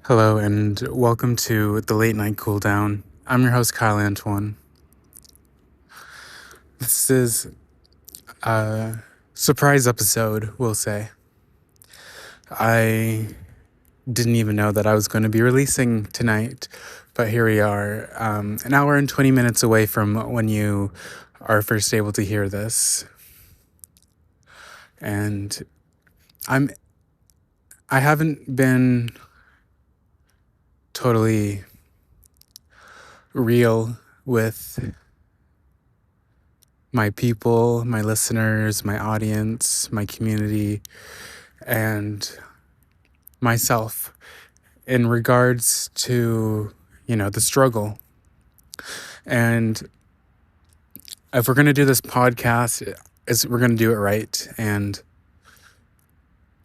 Hello and welcome to the Late Night Cool Down. I'm your host, Kyle Antoine. This is a surprise episode, we'll say. I didn't even know that I was going to be releasing tonight, but here we are, an hour and 20 minutes away from when you are first able to hear this. And I haven't been totally real with my people, my listeners, my audience, my community, and myself in regards to, the struggle. And if we're going to do this podcast, we're going to do it right. And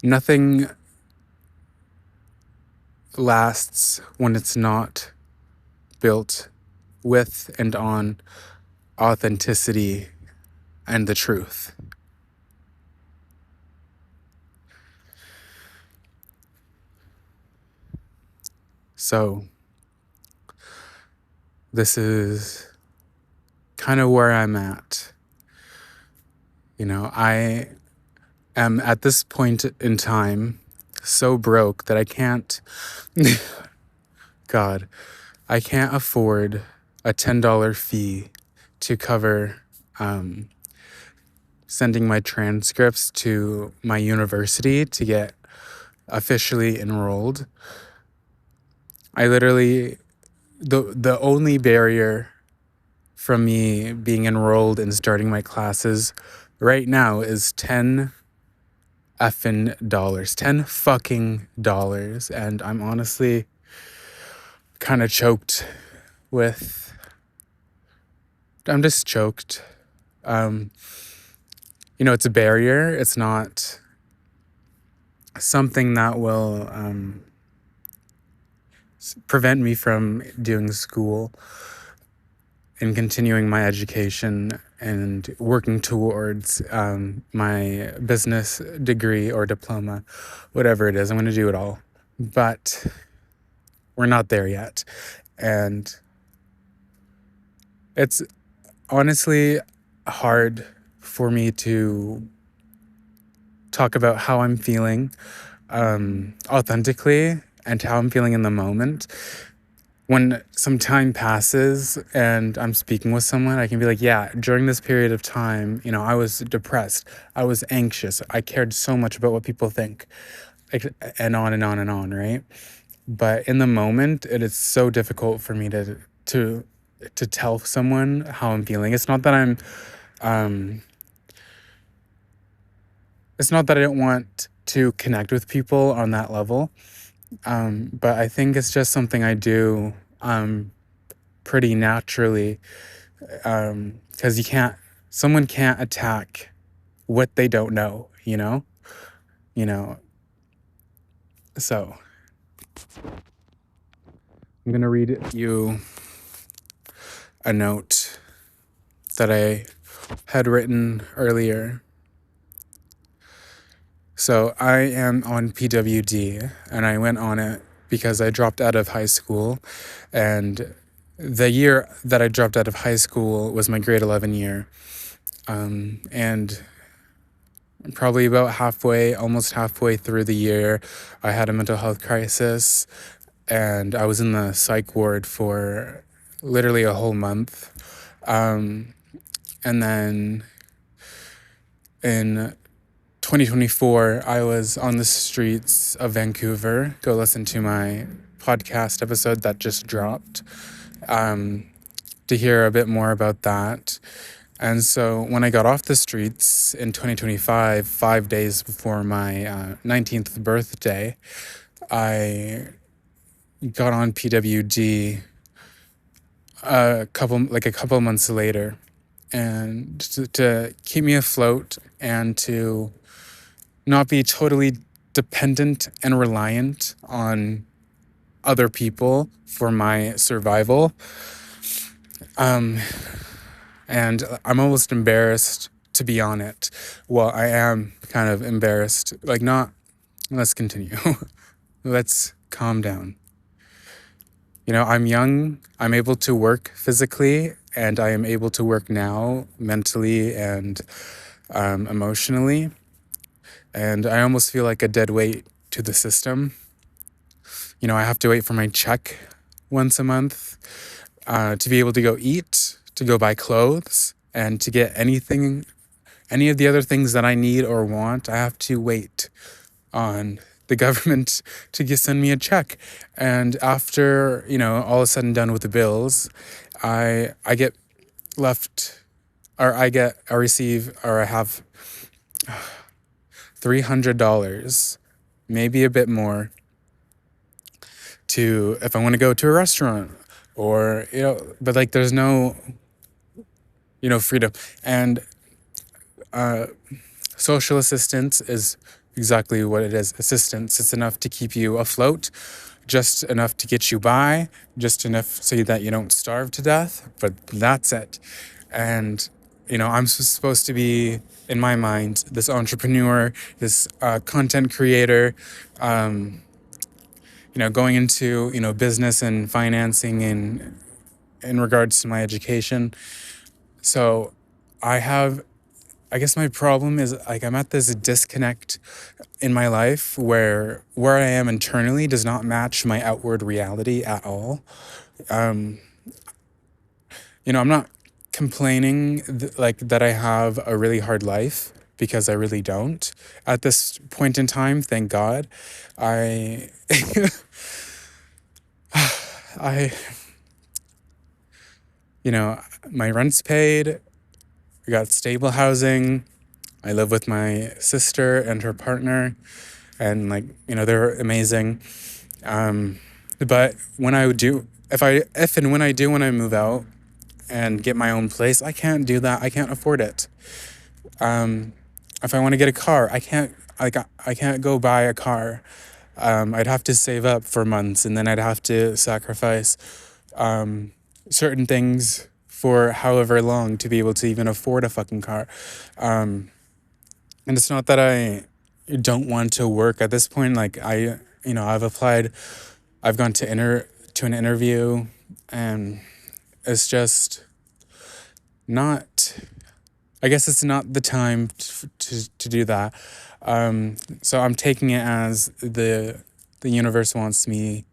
nothing lasts when it's not built with and on authenticity and the truth. So this is kind of where I'm at. I am at this point in time so broke that I can't God, I can't afford a $10 fee to cover sending my transcripts to my university to get officially enrolled. I literally, the only barrier from me being enrolled and starting my classes right now is $10 fucking dollars. And I'm honestly kind of choked I'm just choked. It's a barrier. It's not something that will prevent me from doing school and continuing my education and working towards my business degree or diploma, whatever it is. I'm going to do it all. But we're not there yet. And it's honestly hard for me to talk about how I'm feeling authentically and how I'm feeling in the moment. When some time passes and I'm speaking with someone, I can be like, yeah, during this period of time, I was depressed. I was anxious. I cared so much about what people think, and on and on and on, right? But in the moment, it is so difficult for me to tell someone how I'm feeling. It's not that it's not that I don't want to connect with people on that level. But I think it's just something I do pretty naturally, because someone can't attack what they don't know, So I'm gonna read you a note that I had written earlier. So I am on PWD, and I went on it because I dropped out of high school, and the year that I dropped out of high school was my grade 11 year. And probably about almost halfway through the year, I had a mental health crisis, and I was in the psych ward for literally a whole month. And then in 2024, I was on the streets of Vancouver. Go listen to my podcast episode that just dropped to hear a bit more about that. And so when I got off the streets in 2025, 5 days before my 19th birthday, I got on PWD a couple months later, and to keep me afloat and to not be totally dependent and reliant on other people for my survival. And I'm almost embarrassed to be on it. Well, I am kind of embarrassed. Let's continue. Let's calm down. I'm young, I'm able to work physically, and I am able to work now mentally and emotionally. And I almost feel like a dead weight to the system. I have to wait for my check once a month to be able to go eat, to go buy clothes, and to get any of the other things that I need or want. I have to wait on the government to send me a check. And after, all is said and done with the bills, I get left, or I receive, or I have $300, maybe a bit more, to if I want to go to a restaurant, or but like there's no freedom. And social assistance is exactly what it is. Assistance. It's enough to keep you afloat, just enough to get you by, just enough so that you don't starve to death, but that's it. And I'm supposed to be, in my mind, this entrepreneur, this content creator, going into business and financing in regards to my education. So I guess my problem is, like, I'm at this disconnect in my life where I am internally does not match my outward reality at all. I'm not complaining like that I have a really hard life, because I really don't. At this point in time, thank God, I I my rent's paid. I got stable housing. I live with my sister and her partner, and they're amazing. But when I do, if and when I do, when I move out and get my own place, I can't do that. I can't afford it. If I want to get a car, I can't go buy a car. I'd have to save up for months, and then I'd have to sacrifice certain things for however long to be able to even afford a fucking car. And it's not that I don't want to work at this point. Like, I've applied, I've gone to an interview, and it's just not, I guess it's not the time to do that. So I'm taking it as the universe wants me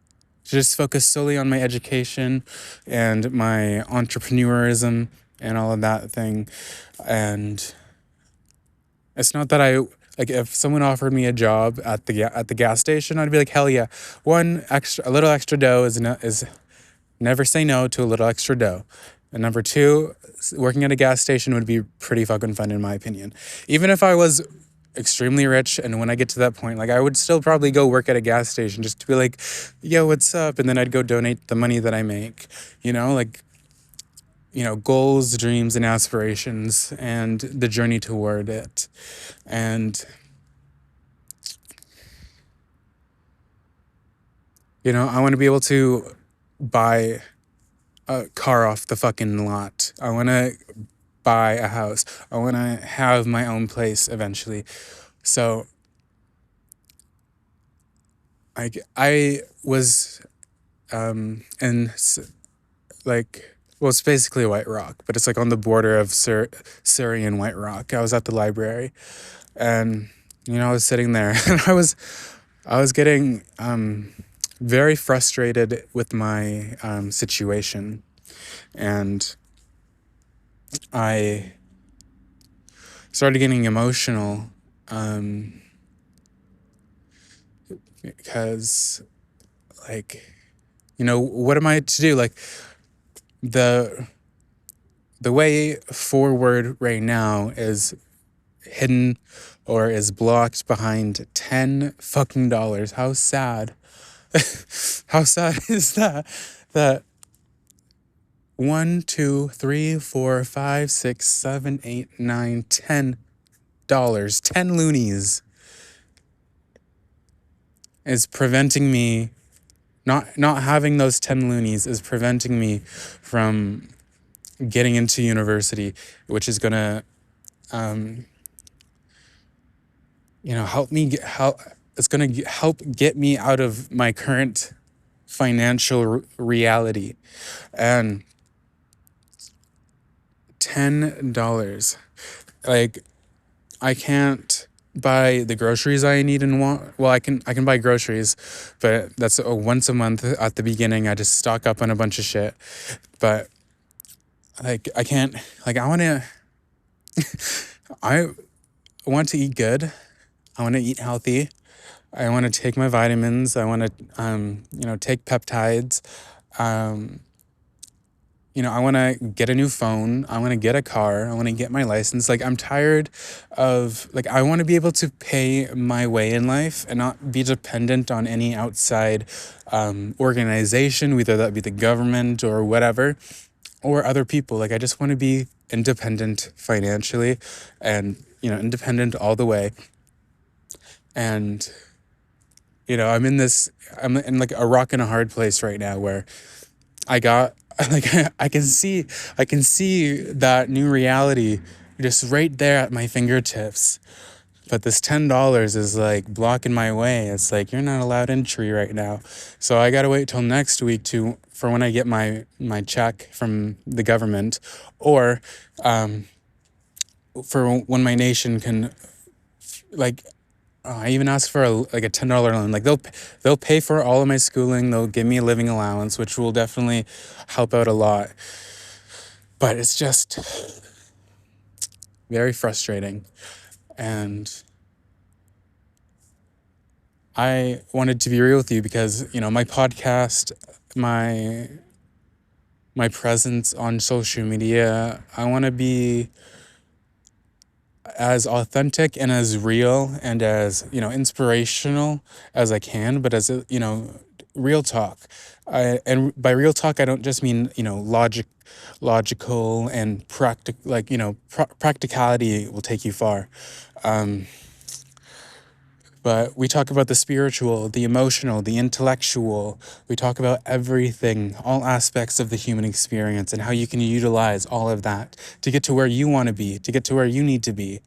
to just focus solely on my education and my entrepreneurism and all of that thing. And it's not that like, if someone offered me a job at the gas station, I'd be like, hell yeah. A little extra dough is never say no to a little extra dough. And number two, working at a gas station would be pretty fucking fun, in my opinion. Even if I was extremely rich, and when I get to that point, like, I would still probably go work at a gas station just to be like, yo, what's up? And then I'd go donate the money that I make, goals, dreams, and aspirations, and the journey toward it. And, I want to be able to buy a car off the fucking lot. I want to buy a house. I want to have my own place eventually. So I was in, like, well, it's basically White Rock, but it's like on the border of Surrey and White Rock. I was at the library, and I was sitting there, and I was getting very frustrated with my situation, and I started getting emotional because, like, what am I to do? Like, the way forward right now is hidden or is blocked behind $10 fucking. How sad. How sad is that? That 1, 2, 3, 4, 5, 6, 7, 8, 9, $10, 10 loonies is preventing me, not having those 10 loonies is preventing me from getting into university, which is gonna help me it's gonna help get me out of my current financial reality. And $10, like, I can't buy the groceries I need and want. Well, I can buy groceries, but that's once a month at the beginning. I just stock up on a bunch of shit. But like, I can't, like, I want to eat good. I want to eat healthy. I want to take my vitamins. I want to, take peptides. Um, I want to get a new phone. I want to get a car. I want to get my license. Like, I'm tired of, like, I want to be able to pay my way in life and not be dependent on any outside organization, whether that be the government or whatever, or other people. Like, I just want to be independent financially and, independent all the way. And, I'm in like a rock and a hard place right now where I got, like, I can see that new reality just right there at my fingertips. But this $10 is like blocking my way. It's like, you're not allowed entry right now. So I gotta wait till next week for when I get my check from the government, or for when my nation can, like, I even asked for a $10 loan. Like, they'll pay for all of my schooling. They'll give me a living allowance, which will definitely help out a lot. But it's just very frustrating. And I wanted to be real with you because, my podcast, my presence on social media, I want to be as authentic and as real and as, inspirational as I can, but as, real talk. And by real talk, I don't just mean, logical and practicality will take you far. But we talk about the spiritual, the emotional, the intellectual. We talk about everything, all aspects of the human experience, and how you can utilize all of that to get to where you want to be, to get to where you need to be.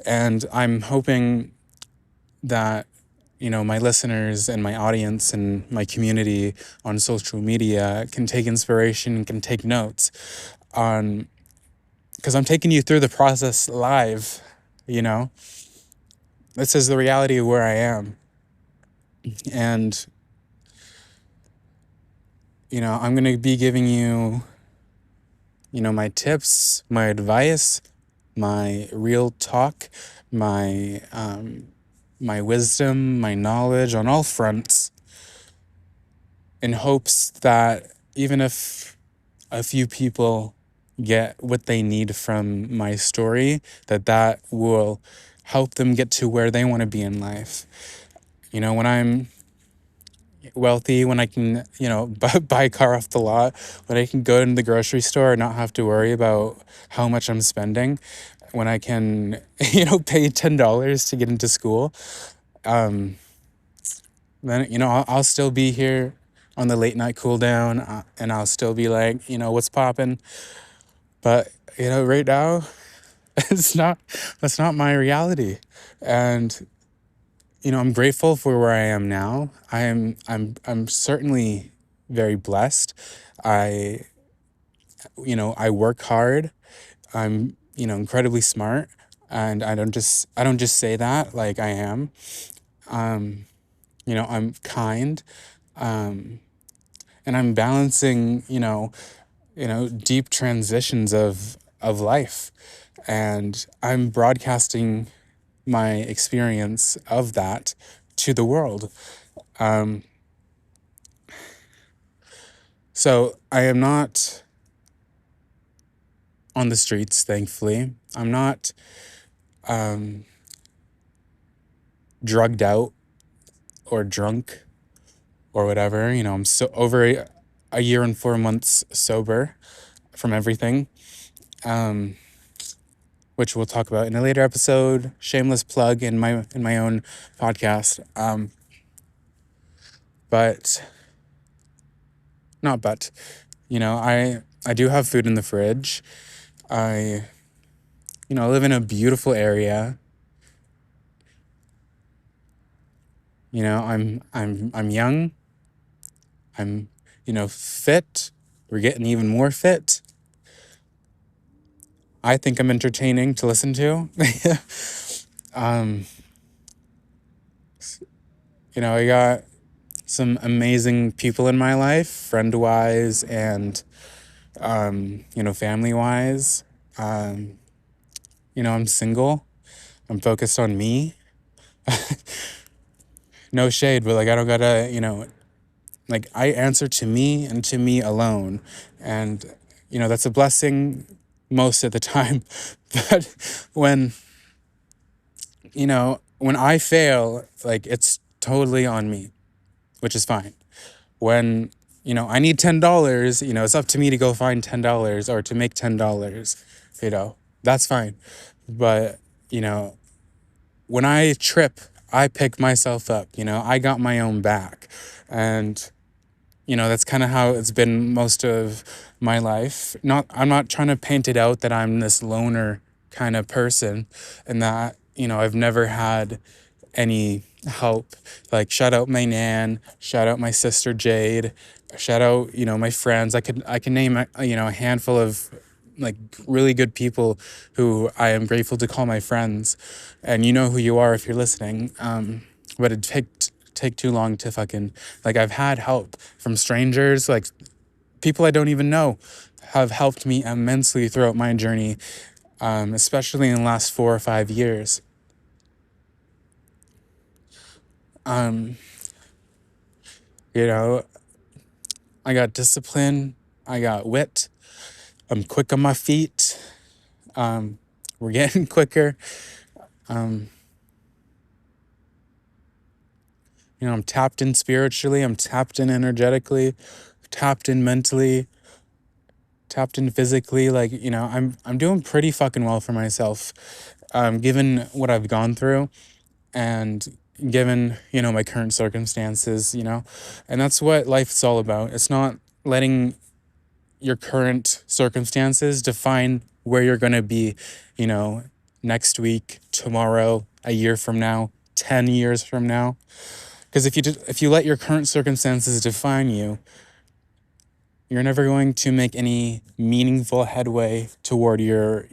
And I'm hoping that, my listeners and my audience and my community on social media can take inspiration and can take notes on, because I'm taking you through the process live, This is the reality of where I am. And, I'm going to be giving you, my tips, my advice, my real talk, my wisdom, my knowledge on all fronts, in hopes that even if a few people get what they need from my story, that will help them get to where they want to be in life. When I'm wealthy, when I can, buy a car off the lot, when I can go into the grocery store and not have to worry about how much I'm spending, when I can, pay $10 to get into school, then, I'll still be here on the late night cool down, and I'll still be like, what's popping? But, right now, that's not my reality. And, I'm grateful for where I am now. I'm certainly very blessed. I, I work hard. I'm, incredibly smart, and I don't just say that. Like, I am. I'm kind, and I'm balancing, deep transitions of life, and I'm broadcasting my experience of that to the world. So I am not on the streets, thankfully. I'm not drugged out or drunk or whatever. I'm so over a year and 4 months sober from everything, which we'll talk about in a later episode. Shameless plug in my own podcast. But not but, I do have food in the fridge. I live in a beautiful area. I'm young. I'm, fit. We're getting even more fit. I think I'm entertaining to listen to. um, I got some amazing people in my life, friend wise and, family wise. Um, I'm single. I'm focused on me. No shade, but like, I don't gotta, like, I answer to me and to me alone. And, that's a blessing most of the time. But when, when I fail, like, it's totally on me, which is fine. When, I need $10, it's up to me to go find $10 or to make $10, that's fine. But, when I trip, I pick myself up, I got my own back. And, that's kind of how it's been most of my life. I'm not trying to paint it out that I'm this loner kind of person and that, I've never had any help. Like, shout out my nan, shout out my sister Jade, shout out, my friends. I can name a handful of like really good people who I am grateful to call my friends, and you know who you are if you're listening. But it take too long to fucking, like, I've had help from strangers, like people I don't even know have helped me immensely throughout my journey, especially in the last 4 or 5 years. um you know I got discipline, I got wit, I'm quick on my feet. We're getting quicker. um I'm tapped in spiritually, I'm tapped in energetically, tapped in mentally, tapped in physically. Like, I'm doing pretty fucking well for myself, given what I've gone through and given, my current circumstances, and that's what life's all about. It's not letting your current circumstances define where you're going to be, you know, next week, tomorrow, a year from now, 10 years from now. Because if you let your current circumstances define you, you're never going to make any meaningful headway toward your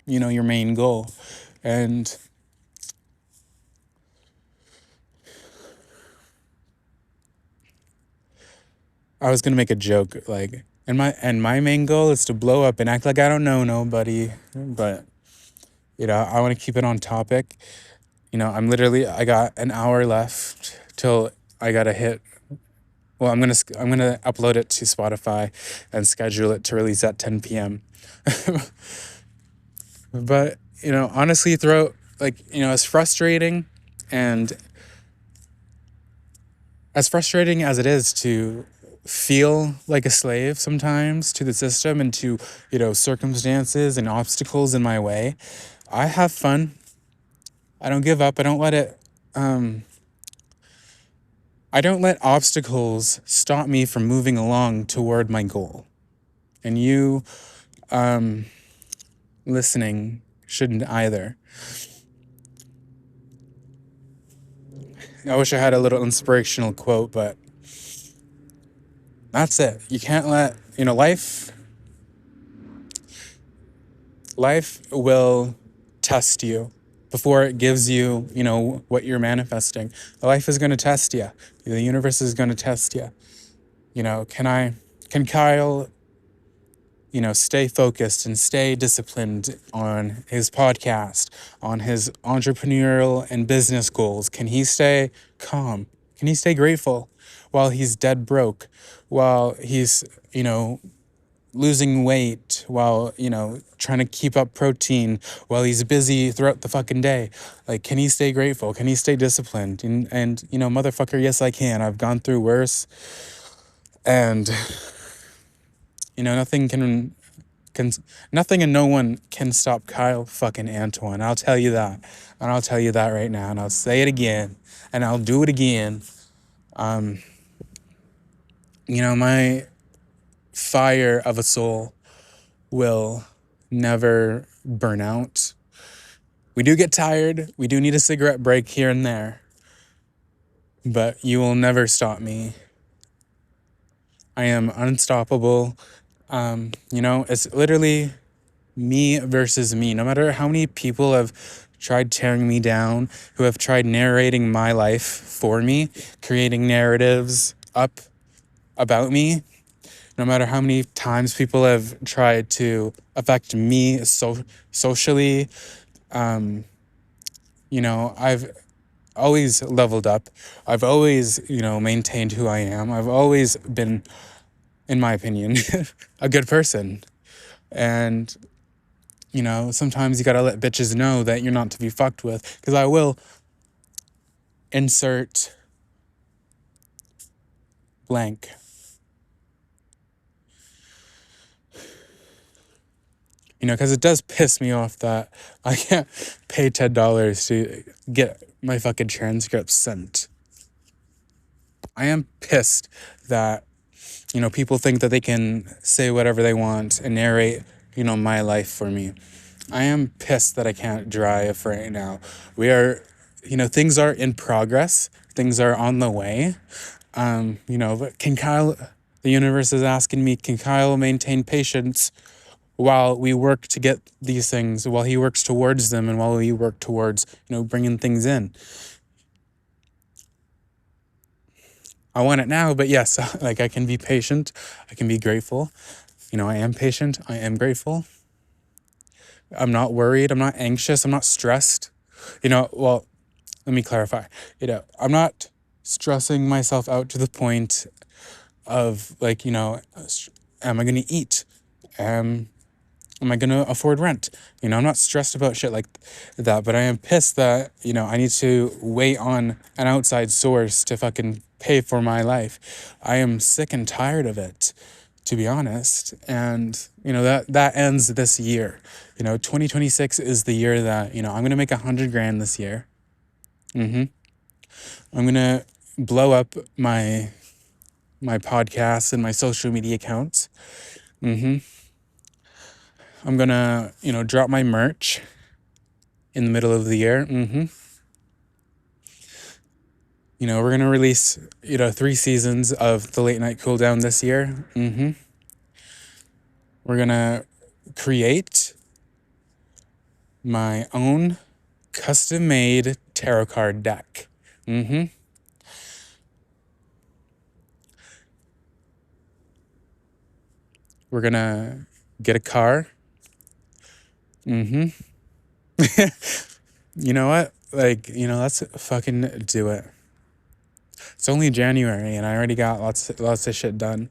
main goal. And I was gonna make a joke, like, and my main goal is to blow up and act like I don't know nobody. But I want to keep it on topic. I got an hour left till I gotta hit. Well, I'm gonna upload it to Spotify and schedule it to release at 10 p.m. But honestly, throughout, like, it's frustrating, and as frustrating as it is to feel like a slave sometimes to the system and to, circumstances and obstacles in my way, I have fun. I don't give up. I don't let obstacles stop me from moving along toward my goal. And you, listening, shouldn't either. I wish I had a little inspirational quote, but that's it. You can't let, life will test you before it gives you, what you're manifesting. Life is going to test you. The universe is going to test you. Can Kyle, stay focused and stay disciplined on his podcast, on his entrepreneurial and business goals? Can he stay calm? Can he stay grateful while he's dead broke, while he's, losing weight, while, trying to keep up protein, while he's busy throughout the fucking day? Like, can he stay grateful? Can he stay disciplined? And motherfucker, yes, I can. I've gone through worse. And, can nothing and no one can stop Kyle fucking Antoine. I'll tell you that. And I'll tell you that right now. And I'll say it again. And I'll do it again. My fire of a soul will never burn out. We do get tired. We do need a cigarette break here and there. But you will never stop me. I am unstoppable. It's literally me versus me. No matter how many people have tried tearing me down, who have tried narrating my life for me, creating narratives up about me, no matter how many times people have tried to affect me socially, I've always leveled up. I've always, maintained who I am. I've always been, in my opinion, a good person. And, sometimes you gotta let bitches know that you're not to be fucked with. Because I will insert blank. Because it does piss me off that I can't pay $10 to get my fucking transcript sent. I am pissed that, people think that they can say whatever they want and narrate, my life for me. I am pissed that I can't drive right now. We are, things are in progress. Things are on the way. But can Kyle, the universe is asking me, can Kyle maintain patience while we work to get these things, while he works towards them, and while we work towards, bringing things in. I want it now, but yes, like I can be patient. I can be grateful. I am patient. I am grateful. I'm not worried. I'm not anxious. I'm not stressed. Well, let me clarify. I'm not stressing myself out to the point of like, am I going to eat? Am I going to afford rent? I'm not stressed about shit like that, but I am pissed that, I need to wait on an outside source to fucking pay for my life. I am sick and tired of it, to be honest. And, that ends this year. 2026 is the year that, I'm going to make $100,000 this year. I'm going to blow up my podcasts and my social media accounts. I'm going to, drop my merch in the middle of the year. We're going to release, 3 seasons of the Late Night Cool Down this year. We're going to create my own custom-made tarot card deck. We're going to get a car. You know what? Let's fucking do it. It's only January and I already got lots of shit done.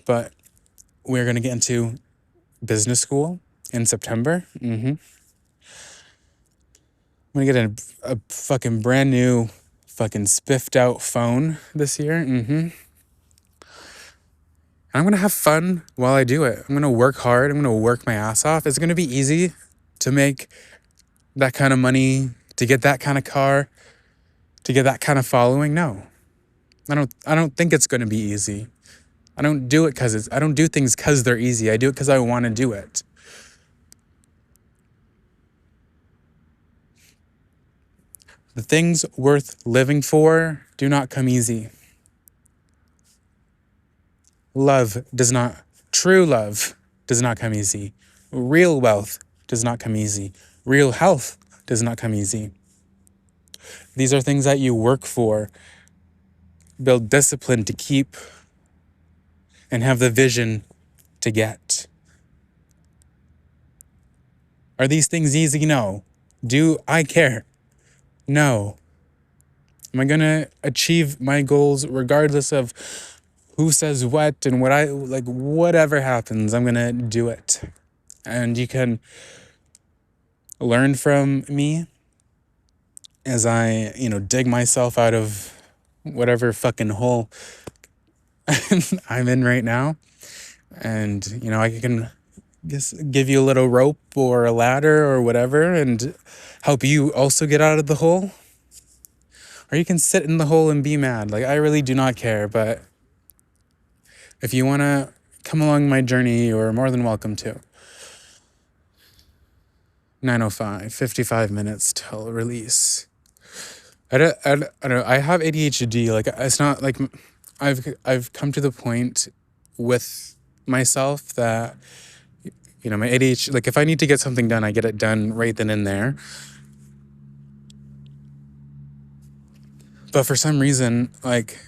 But we're going to get into business school in September. I'm going to get a fucking brand new fucking spiffed out phone this year. And I'm going to have fun while I do it. I'm going to work hard. I'm going to work my ass off. It's going to be easy to make that kind of money, to get that kind of car, to get that kind of following. No. I don't think it's going to be easy. I don't do it I don't do things because they're easy. I do it because I want to do it. The things worth living for do not come easy. True love does not come easy. Real wealth does not come easy. Real health does not come easy. These are things that you work for, build discipline to keep, and have the vision to get. Are these things easy? No. Do I care? No. Am I going to achieve my goals regardless of who says what and whatever happens, I'm going to do it. And you can learn from me as I, dig myself out of whatever fucking hole I'm in right now. And, I can just give you a little rope or a ladder or whatever and help you also get out of the hole. Or you can sit in the hole and be mad. I really do not care, but if you want to come along my journey, you're more than welcome to. 9:05, 55 minutes till release. I don't know. I have ADHD. It's not like I've come to the point with myself that, my ADHD, like if I need to get something done, I get it done right then and there. But for some reason, like,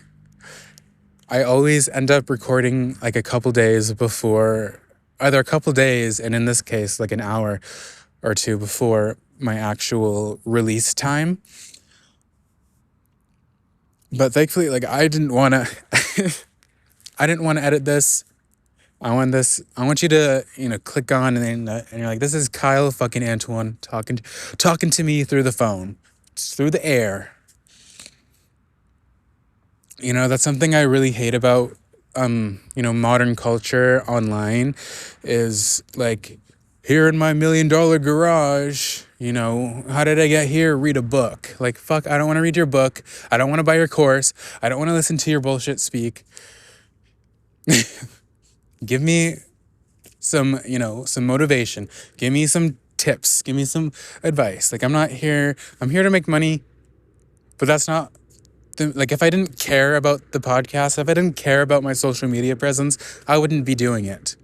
I always end up recording like a couple days before, either a couple days, and in this case, like an hour or two before my actual release time. But thankfully, like, I didn't want to, I didn't want to edit this. I want you to, click on and you're like, this is Kyle fucking Antoine talking to me through the phone, through the air. That's something I really hate about, modern culture online is like, here in my $1 million garage, how did I get here? Read a book. Like, fuck, I don't want to read your book. I don't want to buy your course. I don't want to listen to your bullshit speak. Give me some motivation. Give me some tips. Give me some advice. Like, I'm here to make money, but that's not like, if I didn't care about the podcast, if I didn't care about my social media presence, I wouldn't be doing it.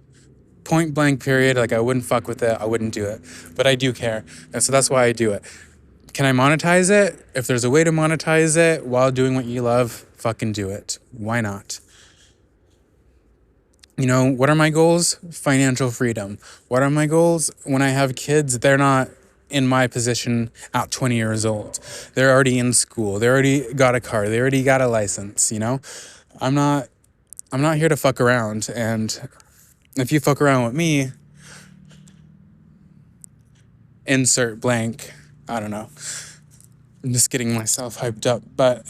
Point blank period. Like, I wouldn't fuck with it. I wouldn't do it, but I do care. And so that's why I do it. Can I monetize it? If there's a way to monetize it while doing what you love, fucking do it. Why not? What are my goals? Financial freedom. What are my goals? When I have kids, they're not in my position at 20 years old. They're already in school. They already got a car. They already got a license, I'm not here to fuck around. And if you fuck around with me, insert blank, I don't know. I'm just getting myself hyped up. But,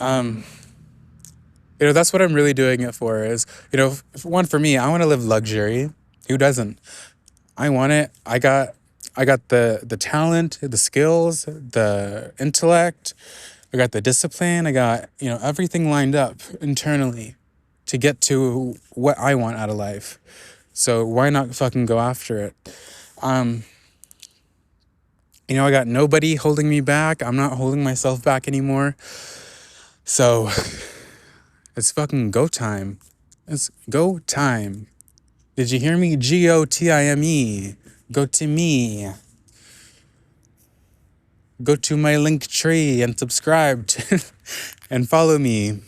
that's what I'm really doing it for is, one, for me, I want to live luxury. Who doesn't? I want it. I got the talent, the skills, the intellect. I got the discipline. I got, everything lined up internally to get to what I want out of life. So why not fucking go after it? I got nobody holding me back. I'm not holding myself back anymore. So it's fucking go time. It's go time. Did you hear me? GOTIME. Go to me. Go to my link tree and subscribe and follow me.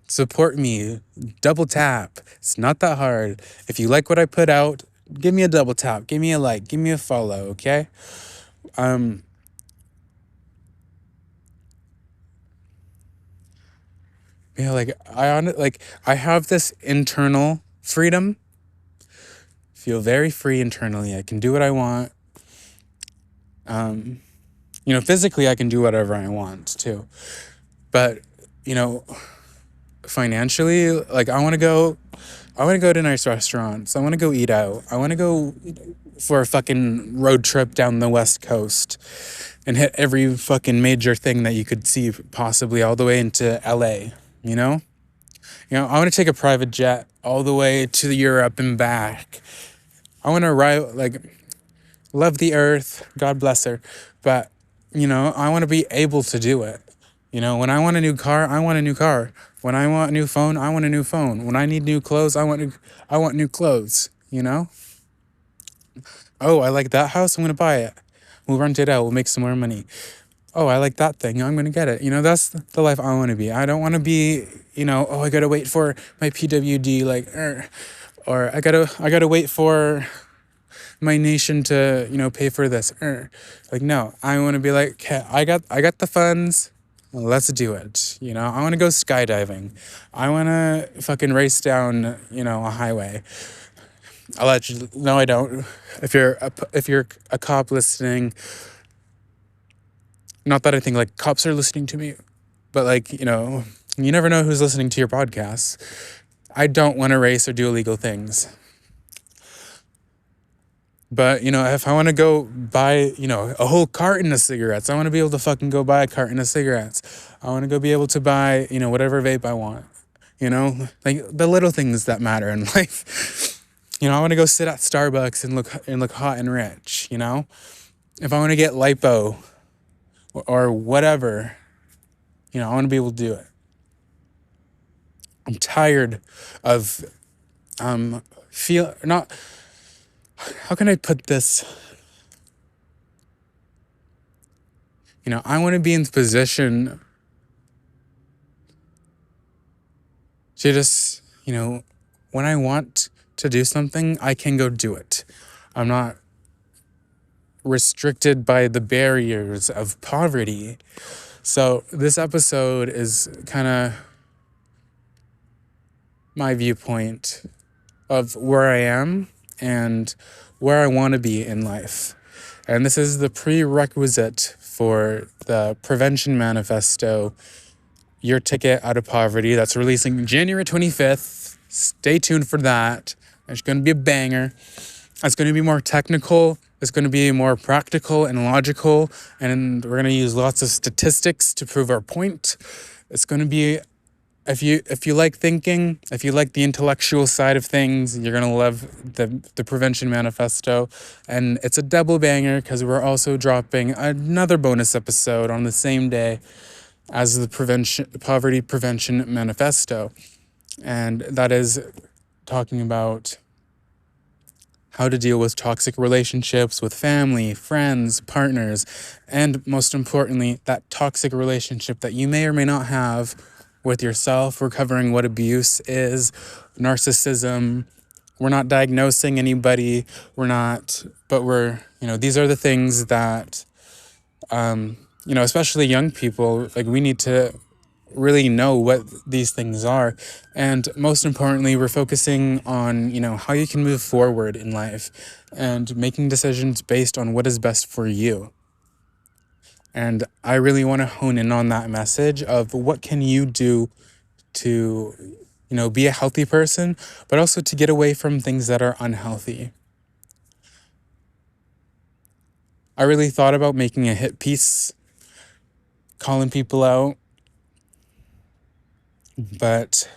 Support me. Double tap. It's not that hard. If you like what I put out, give me a double tap. Give me a like. Give me a follow, okay? I have this internal freedom. Feel very free internally. I can do what I want. Physically I can do whatever I want too. But, financially, like, I want to go to nice restaurants. I want to go eat out. I want to go for a fucking road trip down the West Coast and hit every fucking major thing that you could see possibly all the way into LA, I want to take a private jet all the way to Europe and back. I want to ride, like, love the earth, God bless her, but, I want to be able to do it. When I want a new car, I want a new car. When I want a new phone, I want a new phone. When I need new clothes, I want new clothes, Oh, I like that house, I'm going to buy it. We'll rent it out, we'll make some more money. Oh, I like that thing, I'm going to get it. That's the life I want to be. I don't want to be, I got to wait for my PWD, like, or I got to wait for my nation to, pay for this. Like, no, I want to be like, okay, I got the funds. Let's do it. I want to go skydiving. I want to fucking race down, a highway. No, I don't. If you're a cop listening, not that I think like cops are listening to me, but like, you never know who's listening to your podcast. I don't want to race or do illegal things. But, if I want to go buy, a whole carton of cigarettes, I want to be able to fucking go buy a carton of cigarettes. I want to go be able to buy, whatever vape I want. Like the little things that matter in life. I want to go sit at Starbucks and look hot and rich, If I want to get lipo or whatever, I want to be able to do it. I'm tired of feel not, how can I put this? I want to be in the position to just, when I want to do something, I can go do it. I'm not restricted by the barriers of poverty. So this episode is kind of my viewpoint of where I am and where I want to be in life. And this is the prerequisite for the Prevention Manifesto, Your Ticket Out of Poverty, that's releasing January 25th. Stay tuned for that. It's going to be a banger. It's going to be more technical. It's going to be more practical and logical. And we're going to use lots of statistics to prove our point. It's going to be, if you like thinking, if you like the intellectual side of things, you're going to love the Prevention Manifesto. And it's a double banger because we're also dropping another bonus episode on the same day as the Poverty Prevention Manifesto. And that is talking about how to deal with toxic relationships with family, friends, partners, and most importantly, that toxic relationship that you may or may not have with yourself. We're covering what abuse is, narcissism. We're not diagnosing anybody. These are the things that, especially young people, like, we need to really know what these things are. And most importantly, we're focusing on, how you can move forward in life and making decisions based on what is best for you. And I really want to hone in on that message of what can you do to, be a healthy person, but also to get away from things that are unhealthy. I really thought about making a hit piece, calling people out, but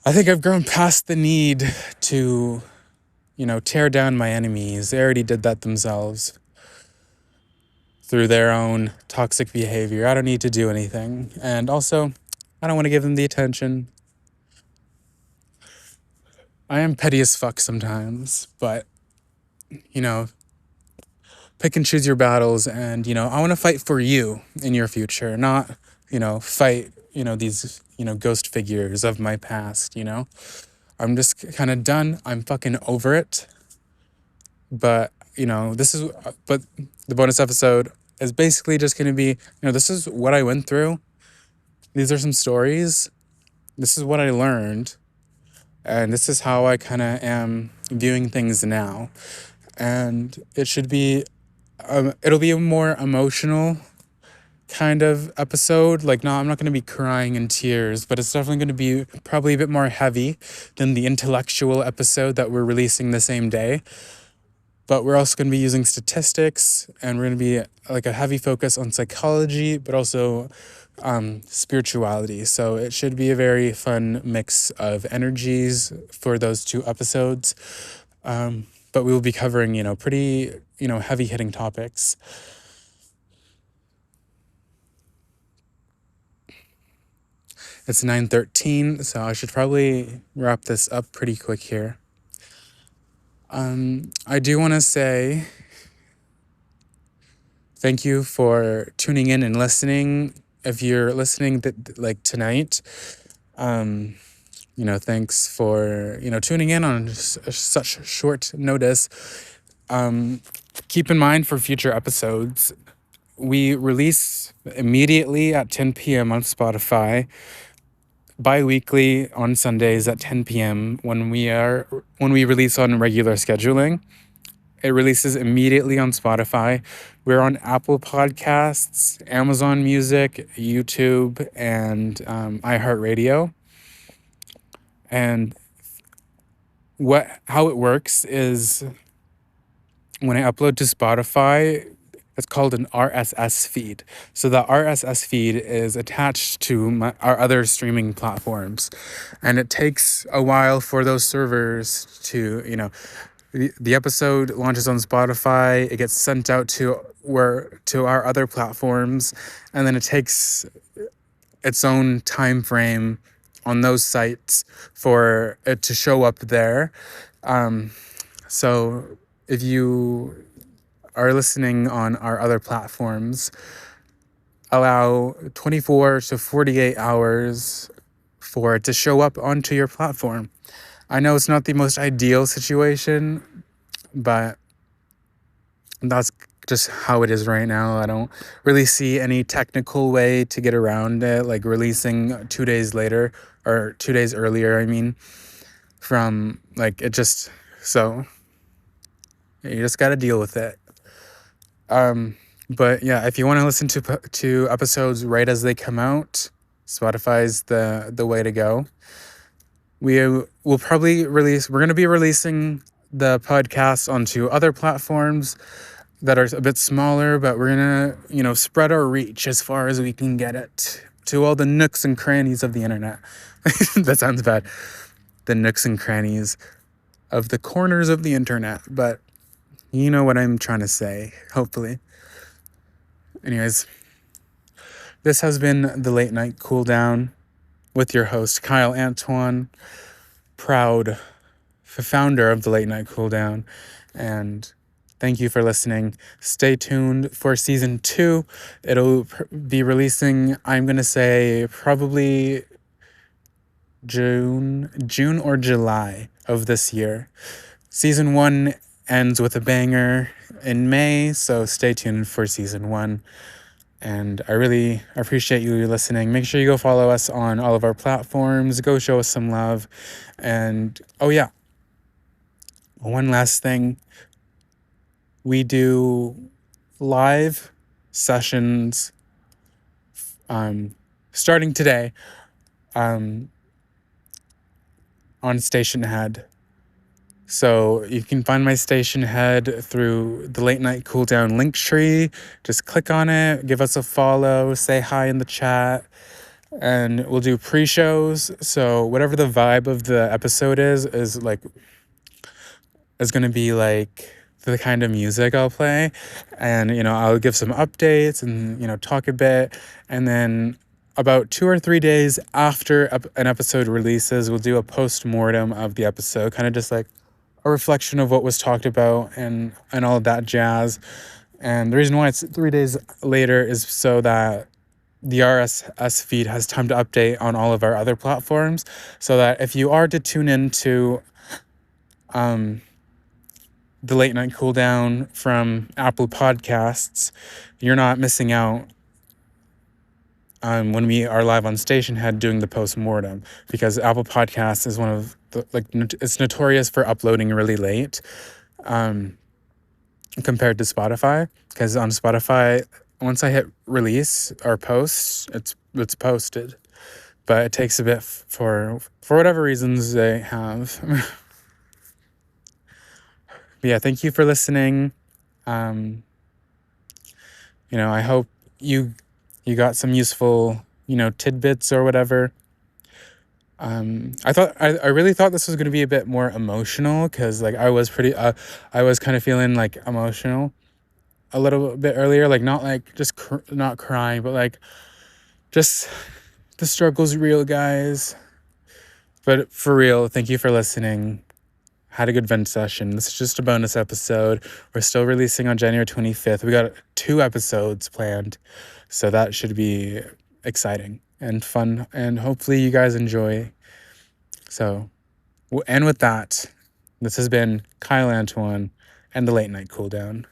I think I've grown past the need to, tear down my enemies. They already did that themselves through their own toxic behavior. I don't need to do anything. And also, I don't want to give them the attention. I am petty as fuck sometimes, but, pick and choose your battles. And, I want to fight for you in your future, not, fight, these, ghost figures of my past, I'm just kind of done. I'm fucking over it. But, but the bonus episode is basically just going to be, this is what I went through. These are some stories. This is what I learned. And this is how I kind of am viewing things now. And it should be, it'll be a more emotional kind of episode. Like, no, I'm not going to be crying in tears, but it's definitely going to be probably a bit more heavy than the intellectual episode that we're releasing the same day. But we're also going to be using statistics, and we're going to be like a heavy focus on psychology, but also spirituality. So it should be a very fun mix of energies for those two episodes. But we will be covering, pretty, heavy hitting topics. It's 9:13, so I should probably wrap this up pretty quick here. I do want to say thank you for tuning in and listening. If you're listening tonight, thanks for, tuning in on such short notice. Keep in mind for future episodes, we release immediately at 10 p.m. on Spotify, bi-weekly on Sundays at 10 p.m. when we release on regular scheduling. It releases immediately on Spotify. We're on Apple Podcasts, Amazon Music, YouTube, and iHeartRadio. And how it works is when I upload to Spotify, it's called an RSS feed. So the RSS feed is attached to our other streaming platforms. And it takes a while for those servers to, the episode launches on Spotify, it gets sent out to our other platforms, and then it takes its own time frame on those sites for it to show up there. So if you are listening on our other platforms, allow 24 to 48 hours for it to show up onto your platform. I know it's not the most ideal situation, but that's just how it is right now. I don't really see any technical way to get around it, like releasing 2 days later or 2 days earlier, I mean, from like it just, so you just got to deal with it. But yeah, if you want to listen to episodes right as they come out, Spotify's the way to go. We're going to be releasing the podcast onto other platforms that are a bit smaller, but we're going to, spread our reach as far as we can get it to all the nooks and crannies of the internet. That sounds bad. The nooks and crannies of the corners of the internet, but you know what I'm trying to say, hopefully. Anyways, this has been the Late Night Cool Down with your host, Kyle Antoine, proud founder of the Late Night Cool Down, and thank you for listening. Stay tuned for season 2. It'll be releasing, I'm going to say, probably June or July of this year. Season 1 ends with a banger in May, so stay tuned for season 1. And I really appreciate you listening. Make sure you go follow us on all of our platforms. Go show us some love. And, oh yeah, one last thing. We do live sessions starting today on Station Head. So you can find my Station Head through the Late Night Cool Down link tree. Just click on it, give us a follow, say hi in the chat, and we'll do pre-shows. So whatever the vibe of the episode is going to be like the kind of music I'll play. And, I'll give some updates and, talk a bit. And then about 2 or 3 days after an episode releases, we'll do a post-mortem of the episode, kind of just like a reflection of what was talked about and all of that jazz. And the reason why it's 3 days later is so that the RSS feed has time to update on all of our other platforms, so that if you are to tune into the Late Night Cool Down from Apple Podcasts, you're not missing out when we are live on Station Head doing the post-mortem, because Apple Podcasts is one of the, it's notorious for uploading really late compared to Spotify, because on Spotify, once I hit release or post, it's posted, but it takes a bit for whatever reasons they have. But yeah, thank you for listening. I hope you got some useful, tidbits or whatever. I really thought this was going to be a bit more emotional, because like I was kind of feeling like emotional a little bit earlier, like not like just not crying, but like just the struggle's real, guys. But for real, thank you for listening. Had a good vent session. This is just a bonus episode. We're still releasing on January 25th. We got 2 episodes planned, so that should be exciting and fun, and hopefully you guys enjoy. So, and with that, this has been Kyle Antoine and the Late Night Cool Down.